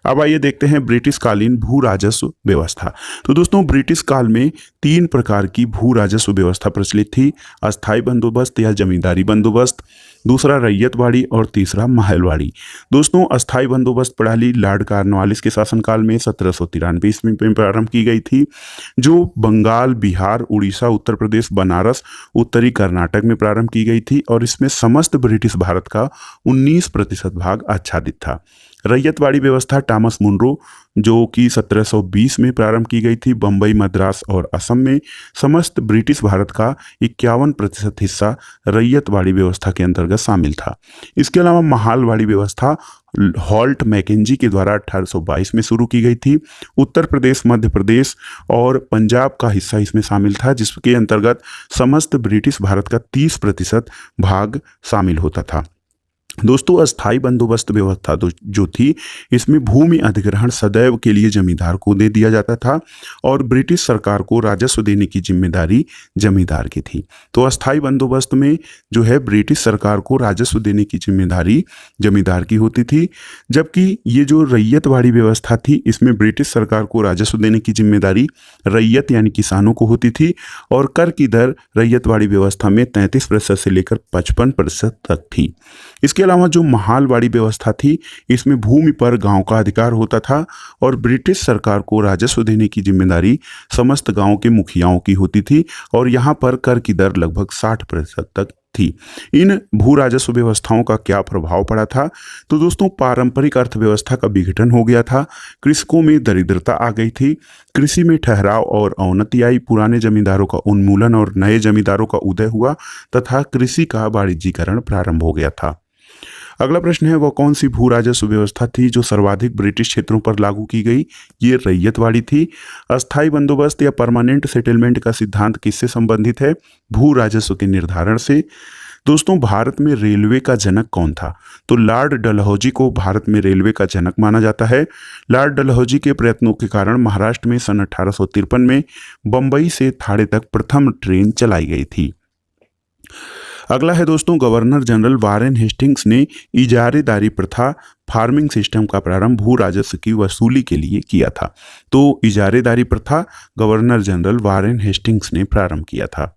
अब आइए देखते हैं ब्रिटिश कालीन भू राजस्व व्यवस्था। तो दोस्तों, ब्रिटिश काल में 3 प्रकार की भू राजस्व व्यवस्था प्रचलित थी। अस्थाई बंदोबस्त या जमींदारी बंदोबस्त, दूसरा रैयतवाड़ी और तीसरा महलवाड़ी। दोस्तों, अस्थाई बंदोबस्त प्रणाली लॉर्ड कॉर्नवालिस के शासनकाल में 1793 ईस्वी में प्रारंभ की गई थी, जो बंगाल, बिहार, उड़ीसा, उत्तर प्रदेश, बनारस, उत्तरी कर्नाटक में प्रारंभ की गई थी और इसमें समस्त ब्रिटिश भारत का 19% भाग आच्छादित था। रैयतवाड़ी व्यवस्था टॉमस मुनरो, जो कि 1720 में प्रारंभ की गई थी, बम्बई, मद्रास और असम में समस्त ब्रिटिश भारत का 51% हिस्सा रैयतवाड़ी व्यवस्था के अंतर्गत शामिल था। इसके अलावा महालवाड़ी व्यवस्था हॉल्ट मैकेंजी के द्वारा 1822 में शुरू की गई थी। उत्तर प्रदेश, मध्य प्रदेश और पंजाब का हिस्सा इसमें शामिल था, जिसके अंतर्गत समस्त ब्रिटिश भारत का 30% भाग शामिल होता था। दोस्तों, अस्थाई बंदोबस्त व्यवस्था जो थी, इसमें भूमि अधिग्रहण सदैव के लिए जमींदार को दे दिया जाता था और ब्रिटिश सरकार को राजस्व देने की जिम्मेदारी जमींदार की थी। तो अस्थाई बंदोबस्त में जो है ब्रिटिश सरकार को राजस्व देने की जिम्मेदारी जमींदार की होती थी, जबकि ये जो रैयतवाड़ी व्यवस्था थी, इसमें ब्रिटिश सरकार को राजस्व देने की जिम्मेदारी रैयत यानी किसानों को होती थी और कर की दर रैयतवाड़ी व्यवस्था में 33% से लेकर 55% तक थी। इसके अलावा जो महालवाड़ी व्यवस्था थी, इसमें भूमि पर गांव का अधिकार होता था और ब्रिटिश सरकार को राजस्व देने की जिम्मेदारी समस्त गांव के मुखियाओं की होती थी और यहां पर कर की दर लगभग 60% तक थी। इन भू राजस्व व्यवस्थाओं का क्या प्रभाव पड़ा था? तो दोस्तों, पारंपरिक अर्थव्यवस्था का विघटन हो गया था, कृषकों में दरिद्रता आ गई थी, कृषि में ठहराव और अवनति आई, पुराने जमींदारों का उन्मूलन और नए जमींदारों का उदय हुआ तथा कृषि का वाणिज्यीकरण प्रारंभ हो गया था। अगला प्रश्न है, वह कौन सी भू राजस्व व्यवस्था थी जो सर्वाधिक ब्रिटिश क्षेत्रों पर लागू की गई? ये रैयतवाड़ी थी। अस्थाई बंदोबस्त या परमानेंट सेटलमेंट का सिद्धांत किससे संबंधित है? भू राजस्व के निर्धारण से। दोस्तों, भारत में रेलवे का जनक कौन था? तो लॉर्ड डलहौजी को भारत में रेलवे का जनक माना जाता है। लॉर्ड डलहौजी के प्रयत्नों के कारण महाराष्ट्र में सन 1853 में बंबई से थाणे तक प्रथम ट्रेन चलाई गई थी। अगला है दोस्तों, गवर्नर जनरल वारेन हेस्टिंग्स ने इजारेदारी प्रथा फार्मिंग सिस्टम का प्रारंभ भू राजस्व की वसूली के लिए किया था। तो इजारेदारी प्रथा गवर्नर जनरल वारेन हेस्टिंग्स ने प्रारंभ किया था।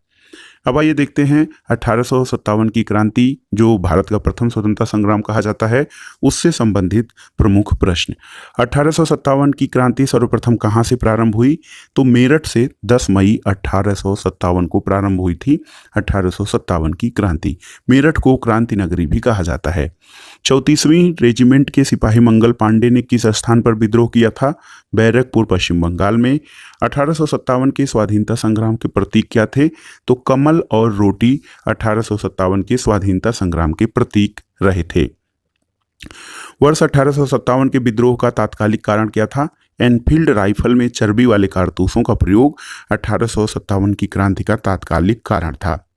अब आइए देखते हैं 1857 की क्रांति, जो भारत का प्रथम स्वतंत्रता संग्राम कहा जाता है, उससे संबंधित प्रमुख प्रश्न। 1857 की क्रांति सर्वप्रथम कहाँ से प्रारंभ हुई? तो मेरठ से 10 मई 1857 को प्रारंभ हुई थी 1857 की क्रांति। मेरठ को क्रांति नगरी भी कहा जाता है। 34वीं रेजिमेंट के सिपाही मंगल पांडे ने किस स्थान पर विद्रोह किया था? बैरकपुर, पश्चिम बंगाल में। 1857 के स्वाधीनता संग्राम के प्रतीक क्या थे? तो कमल और रोटी 1857 के स्वाधीनता संग्राम के प्रतीक रहे थे। वर्ष 1857 के विद्रोह का तात्कालिक कारण क्या था? एनफील्ड राइफल में चर्बी वाले कारतूसों का प्रयोग 1857 की क्रांति का तात्कालिक कारण था।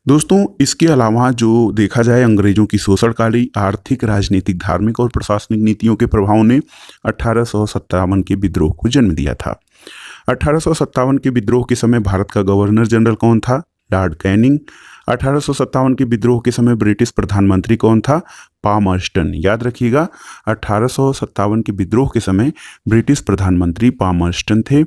दोस्तों, इसके अलावा जो देखा जाए, अंग्रेजों की शोषणकारी आर्थिक, राजनीतिक, धार्मिक और प्रशासनिक नीतियों के प्रभाव ने 1857 के विद्रोह को जन्म दिया था। 1857 के विद्रोह के समय भारत का गवर्नर जनरल कौन था? Lord Canning. 1857 के विद्रोह के समय ब्रिटिश प्रधानमंत्री कौन था? पामर्स्टन। याद रखिएगा, 1857 के विद्रोह के समय ब्रिटिश प्रधानमंत्री पामर्स्टन थे।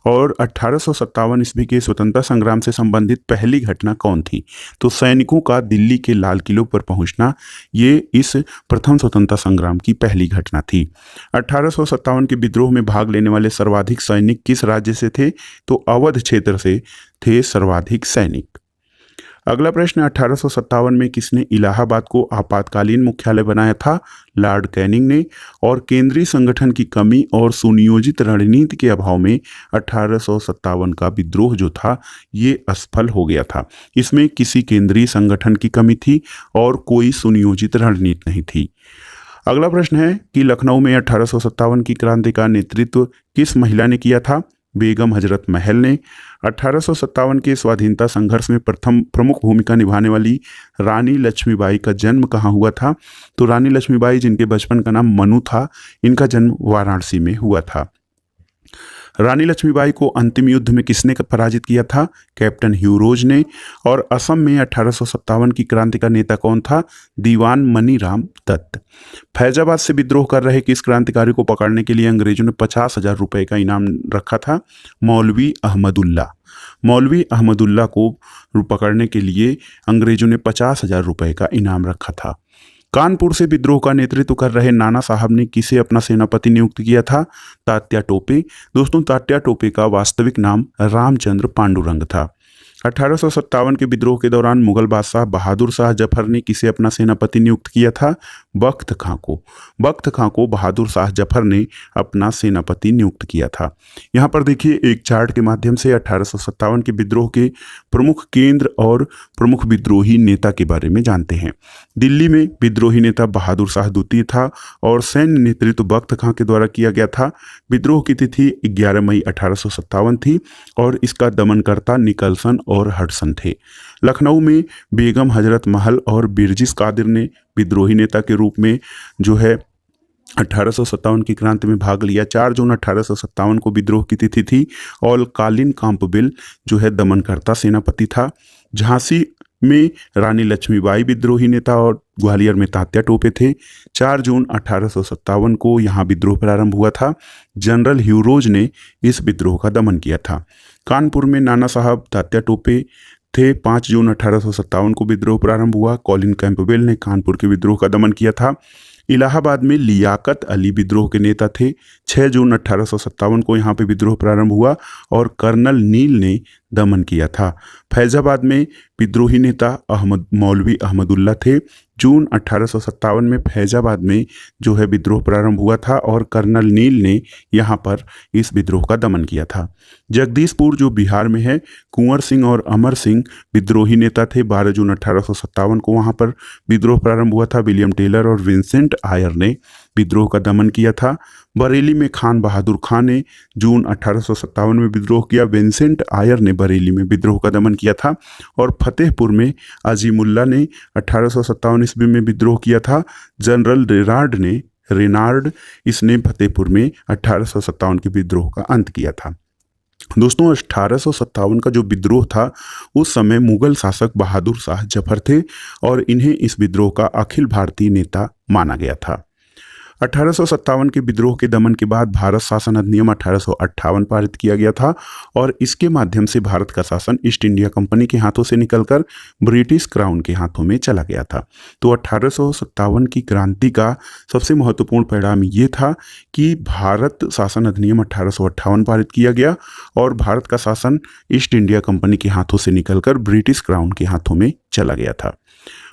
और 1857 ईस्वी के स्वतंत्रता संग्राम से संबंधित पहली घटना कौन थी? तो सैनिकों का दिल्ली के लाल किलों पर पहुंचना, ये इस प्रथम स्वतंत्रता संग्राम की पहली घटना थी। 1857 के विद्रोह में भाग लेने वाले सर्वाधिक सैनिक किस राज्य से थे? तो अवध क्षेत्र से थे सर्वाधिक सैनिक। अगला प्रश्न, 1857 में किसने इलाहाबाद को आपातकालीन मुख्यालय बनाया था? लॉर्ड कैनिंग ने। और केंद्रीय संगठन की कमी और सुनियोजित रणनीति के अभाव में 1857 का विद्रोह जो था, ये असफल हो गया था। इसमें किसी केंद्रीय संगठन की कमी थी और कोई सुनियोजित रणनीति नहीं थी। अगला प्रश्न है कि लखनऊ में 1857 की क्रांति का नेतृत्व किस महिला ने किया था? बेगम हजरत महल ने। 1857 के स्वाधीनता संघर्ष में प्रथम प्रमुख भूमिका निभाने वाली रानी लक्ष्मीबाई का जन्म कहाँ हुआ था? तो रानी लक्ष्मीबाई, जिनके बचपन का नाम मनु था, इनका जन्म वाराणसी में हुआ था। रानी लक्ष्मीबाई को अंतिम युद्ध में किसने पराजित किया था? कैप्टन ह्यूरोज ने। और असम में 1857 की क्रांति का नेता कौन था? दीवान मनीराम दत्त। फैजाबाद से विद्रोह कर रहे किस क्रांतिकारी को पकड़ने के लिए अंग्रेजों ने 50,000 रुपए का इनाम रखा था? मौलवी अहमदुल्ला। मौलवी अहमदुल्ला को पकड़ने के लिए अंग्रेजों ने 50,000 रुपए का इनाम रखा था। कानपुर से विद्रोह का नेतृत्व कर रहे नाना साहब ने किसे अपना सेनापति नियुक्त किया था? तात्या टोपे। दोस्तों, तात्या टोपे का वास्तविक नाम रामचंद्र पांडुरंग था। 1857 के विद्रोह के दौरान मुगल बादशाह बहादुर शाह जफर ने किसे अपना सेनापति नियुक्त किया था? बख्त खां को। बख्त खां को बहादुर शाह जफर ने अपना सेनापति नियुक्त किया था। यहाँ पर देखिए, एक चार्ट के माध्यम से 1857 के विद्रोह के प्रमुख केंद्र और प्रमुख विद्रोही नेता के बारे में जानते हैं। दिल्ली में विद्रोही नेता बहादुर शाह द्वितीय था और सैन्य नेतृत्व बख्त खां के द्वारा किया गया था। विद्रोह की तिथि 11 मई 1857 थी और इसका दमनकर्ता निकलसन और हडसन थे। लखनऊ में बेगम हजरत महल और बिरजिस कादिर ने विद्रोही नेता के रूप में जो है 1857 की क्रांति में भाग लिया। 4 जून 1857 को विद्रोह की तिथि थी और कालिन कांपबेल जो है दमनकर्ता सेनापति था। झांसी में रानी लक्ष्मीबाई विद्रोही नेता और ग्वालियर में तात्या टोपे थे। 4 जून 1857 को यहाँ विद्रोह प्रारंभ हुआ था। जनरल ह्यूरोज ने इस विद्रोह का दमन किया था। कानपुर में नाना साहब तात्या टोपे थे। 5 जून 1857 को विद्रोह प्रारंभ हुआ। कॉलिन कैंपबेल ने कानपुर के विद्रोह का दमन किया था। इलाहाबाद में लियाकत अली विद्रोह के नेता थे। 6 जून 1857 को यहाँ पे विद्रोह प्रारंभ हुआ और कर्नल नील ने दमन किया था। फैजाबाद में विद्रोही नेता मौलवी अहमदुल्ला थे। जून 1857 में फैजाबाद में जो है विद्रोह प्रारंभ हुआ था और कर्नल नील ने यहाँ पर इस विद्रोह का दमन किया था। जगदीशपुर जो बिहार में है, कुंवर सिंह और अमर सिंह विद्रोही नेता थे। 12 जून 1857 को वहाँ पर विद्रोह प्रारंभ हुआ था। विलियम टेलर और विंसेंट आयर ने विद्रोह का दमन किया था। बरेली में खान बहादुर खान ने जून 1857 में विद्रोह किया। विंसेंट आयर ने बरेली में विद्रोह का दमन किया था। और फतेहपुर में अजीमुल्ला ने 1857 ईस्वी में विद्रोह किया था। जनरल रेनार्ड इसने फतेहपुर में 1857 के विद्रोह का अंत किया था। दोस्तों 1857 का जो विद्रोह था उस समय मुगल शासक बहादुर शाह जफर थे और इन्हें इस विद्रोह का अखिल भारतीय नेता माना गया था। 1857 के विद्रोह के दमन के बाद भारत शासन अधिनियम 1858 पारित किया गया था और इसके माध्यम से भारत का शासन ईस्ट इंडिया कंपनी के हाथों से निकलकर ब्रिटिश क्राउन के हाथों में चला गया था। तो 1857 की क्रांति का सबसे महत्वपूर्ण परिणाम ये था कि भारत शासन अधिनियम 1858 पारित किया गया और भारत का शासन ईस्ट इंडिया कंपनी के हाथों से निकलकर ब्रिटिश क्राउन के हाथों में चला गया था।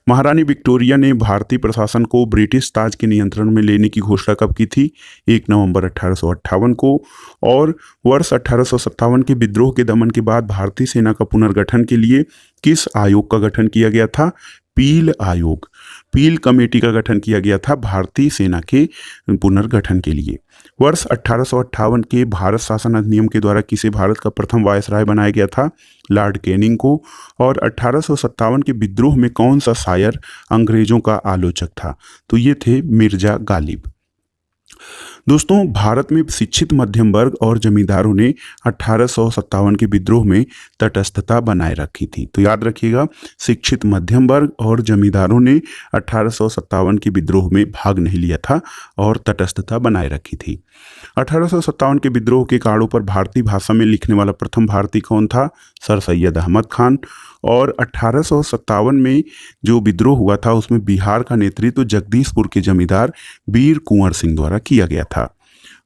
महारानी विक्टोरिया ने भारतीय प्रशासन को ब्रिटिश ताज के नियंत्रण में लेने की घोषणा कब की थी? 1 नवंबर 1858 को। और वर्ष 1857 के विद्रोह के दमन के बाद भारतीय सेना का पुनर्गठन के लिए किस आयोग का गठन किया गया था? पील आयोग, पील कमेटी का गठन किया गया था भारतीय सेना के पुनर्गठन के लिए। वर्ष 1858 के भारत शासन अधिनियम के द्वारा किसे भारत का प्रथम वायसराय बनाया गया था? लॉर्ड कैनिंग को। और 1857 के विद्रोह में कौन सा शायर अंग्रेजों का आलोचक था? तो ये थे मिर्जा गालिब। दोस्तों भारत में शिक्षित मध्यम वर्ग और जमींदारों ने 1857 के विद्रोह में तटस्थता बनाए रखी थी। तो याद रखिएगा, शिक्षित मध्यम वर्ग और जमींदारों ने 1857 के विद्रोह में भाग नहीं लिया था और तटस्थता बनाए रखी थी। 1857 के विद्रोह के कारणों पर भारतीय भाषा में लिखने वाला प्रथम भारतीय कौन था? सर सैयद अहमद खान। और 1857 में जो विद्रोह हुआ था उसमें बिहार का नेतृत्व जगदीशपुर के जमींदार वीर कुंवर सिंह द्वारा किया गया था।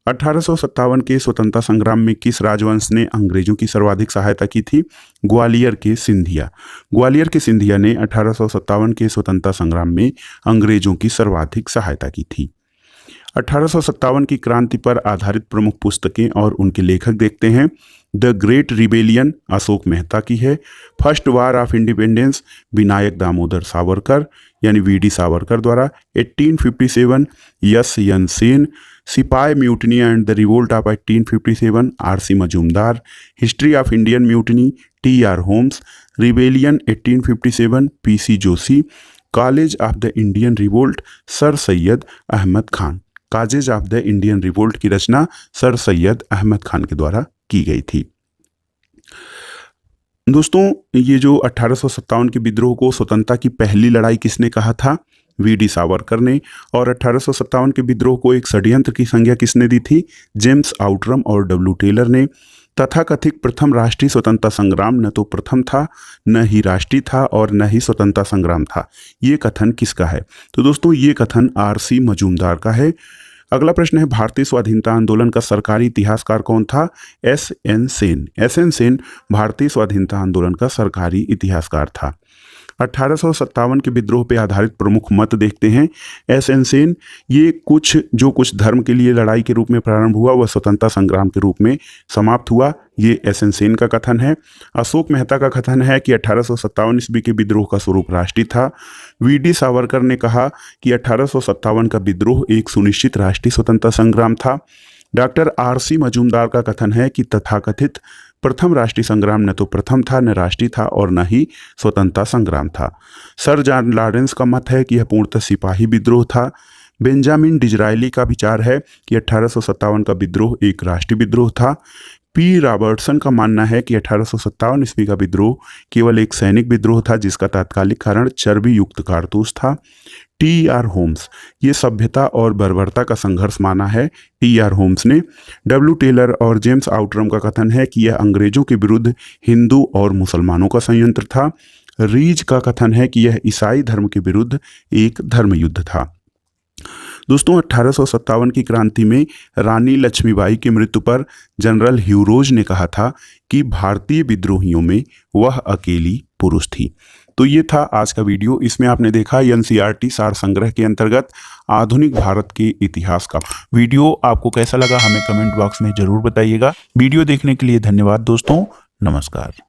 1857 के स्वतंत्रता संग्राम में किस राजवंश ने अंग्रेजों की सर्वाधिक सहायता की थी? ग्वालियर के सिंधिया। ग्वालियर के सिंधिया ने 1857 के स्वतंत्रता संग्राम में अंग्रेजों की सर्वाधिक सहायता की थी। 1857 की क्रांति पर आधारित प्रमुख पुस्तकें और उनके लेखक देखते हैं। The great rebellion Ashok Mehta की है। First war of independence Vinayak Damodar Savarkar यानी वीडी सावरकर द्वारा। 1857 S N Sen. Sipahi mutiny and the revolt of 1857 RC Majumdar. History of Indian mutiny TR. Holmes. Rebellion 1857 PC Joshi. College of the Indian revolt sir Syed Ahmad Khan. Causes of the Indian revolt की रचना sir Syed Ahmad Khan के द्वारा की गई थी। दोस्तों ये जो 1857 के विद्रोह को स्वतंत्रता की पहली लड़ाई किसने कहा था? वीडी सावरकर ने। और 1857 के विद्रोह को एक षड्यंत्र की संज्ञा किसने दी थी? जेम्स आउटरम और डब्ल्यू टेलर ने। तथाकथित प्रथम राष्ट्रीय स्वतंत्रता संग्राम न तो प्रथम था, न ही राष्ट्रीय था और न ही स्वतंत्रता संग्राम था। ये कथन किसका है? तो दोस्तों ये कथन आरसी मजूमदार का है। अगला प्रश्न है, भारतीय स्वाधीनता आंदोलन का सरकारी इतिहासकार कौन था? एस.एन. सेन। एस.एन. सेन भारतीय स्वाधीनता आंदोलन का सरकारी इतिहासकार था। 1857 के विद्रोह पर आधारित प्रमुख मत देखते हैं। एस.एन. सेन ये कुछ धर्म के लिए लड़ाई के रूप में प्रारंभ हुआ वह स्वतंत्रता संग्राम के रूप में समाप्त हुआ। ये एस.एन. सेन का कथन है। अशोक मेहता का कथन है कि 1857 ईस्वी के विद्रोह का स्वरूप राष्ट्रीय था। वीडी सावरकर ने कहा कि 1857 का विद्रोह एक सुनिश्चित राष्ट्रीय स्वतंत्रता संग्राम था। डॉक्टर आरसी मजूमदार का कथन है कि तथाकथित प्रथम राष्ट्रीय संग्राम न तो प्रथम था, न राष्ट्रीय था और न ही स्वतंत्रता संग्राम था। सर जॉन लॉरेंस का मत है कि यह पूर्णतः सिपाही विद्रोह था। बेंजामिन डिजरायली का विचार है कि 1857 का विद्रोह एक राष्ट्रीय विद्रोह था। पी रॉबर्टसन का मानना है कि 1857 ईस्वी का विद्रोह केवल एक सैनिक विद्रोह था जिसका तात्कालिक कारण चर्बी युक्त कारतूस था। टी.आर. होम्स ये सभ्यता और बर्बरता का संघर्ष माना है। टी.आर. होम्स ने। डब्ल्यू टेलर और जेम्स आउटरम का कथन है कि यह अंग्रेजों के विरुद्ध हिंदू और मुसलमानों का संयंत्र था। रीज का कथन है कि यह ईसाई धर्म के विरुद्ध एक धर्म युद्ध था। दोस्तों 1857 की क्रांति में रानी लक्ष्मीबाई की मृत्यु पर जनरल ह्यूरोज ने कहा था कि भारतीय विद्रोहियों में वह अकेली पुरुष थी। तो ये था आज का वीडियो। इसमें आपने देखा एनसीईआरटी सार संग्रह के अंतर्गत आधुनिक भारत के इतिहास का वीडियो। आपको कैसा लगा हमें कमेंट बॉक्स में जरूर बताइएगा। वीडियो देखने के लिए धन्यवाद दोस्तों। नमस्कार।